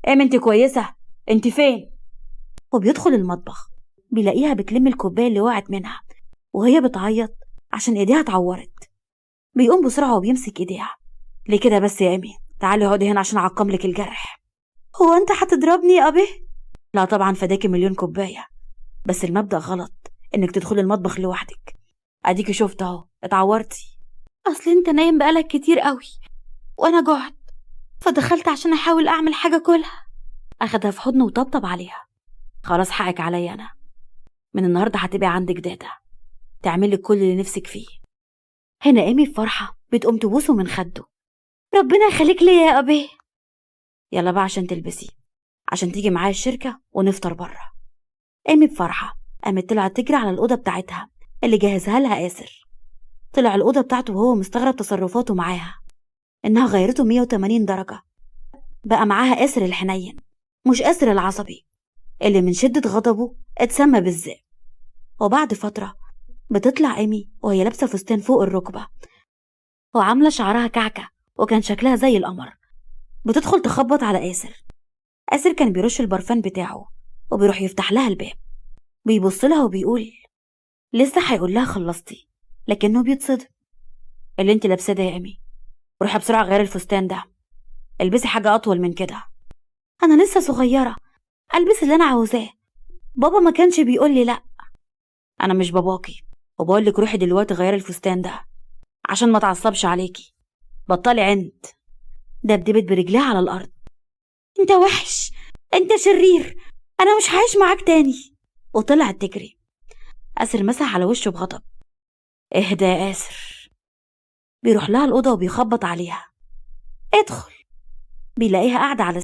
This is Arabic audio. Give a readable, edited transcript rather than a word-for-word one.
انت كويسة؟ انت فين؟ وبيدخل المطبخ بيلاقيها بتلم الكوباية اللي وقعت منها وهي بتعيط عشان ايديها اتعورت. بيقوم بسرعة وبيمسك ايديها. ليه كده بس يا ايمي؟ تعالي اقعدي هنا عشان اعقم لك الجرح. هو انت هتضربني يا ابي؟ لا طبعا، فداكي مليون كوباية، بس المبدأ غلط انك تدخلي المطبخ لوحدك. اديكي شفت اهو اتعورتي. اصل انت نايم بقالك كتير قوي وانا جعت فدخلت عشان احاول اعمل حاجة كلها. اخدها في حضنه وطبطب عليها. خلاص حقك عليا انا، من النهارده هتبقي عندك داتا تعملي كل اللي نفسك فيه. هنا ايمي بفرحة بتقوم تبوسه من خده. ربنا يخليك ليا يا ابي. يلا بقى عشان تلبسي عشان تيجي معايا الشركة ونفطر بره. ايمي بفرحة قامت طلعت تجري على الأوضة بتاعتها اللي جهزها لها آسر. طلع الأوضة بتاعته وهو مستغرب تصرفاته معاها، إنها غيرته 180 درجة. بقى معاها آسر الحنين مش آسر العصبي اللي من شدة غضبه اتسمى بالذئب. وبعد فترة بتطلع ايمي وهي لابسة فستان فوق الركبة وعاملة شعرها كعكة وكان شكلها زي القمر. بتدخل تخبط على آسر. آسر كان بيرش البرفان بتاعه وبيروح يفتح لها الباب. بيبص لها وبيقول لسه هيقول لها خلصتي، لكنه بيتصدم. اللي انت لابساه ده يا ايمي، روحي بسرعة غير الفستان ده، البسي حاجة أطول من كده. أنا لسه صغيرة، ألبس اللي أنا عاوزاه، بابا ما كانش بيقول لي لأ. أنا مش باباكي وبقول لك روحي دلوقتي غيري الفستان ده عشان ما تعصبش عليكي. بطلي عند. دبدبت برجليها على الأرض. انت وحش، انت شرير، أنا مش هعيش معاك تاني. وطلعت تجري. آسر مسح على وشه بغضب. اهدى يا آسر. بيروح لها الأوضة وبيخبط عليها. ادخل. بيلاقيها قاعدة على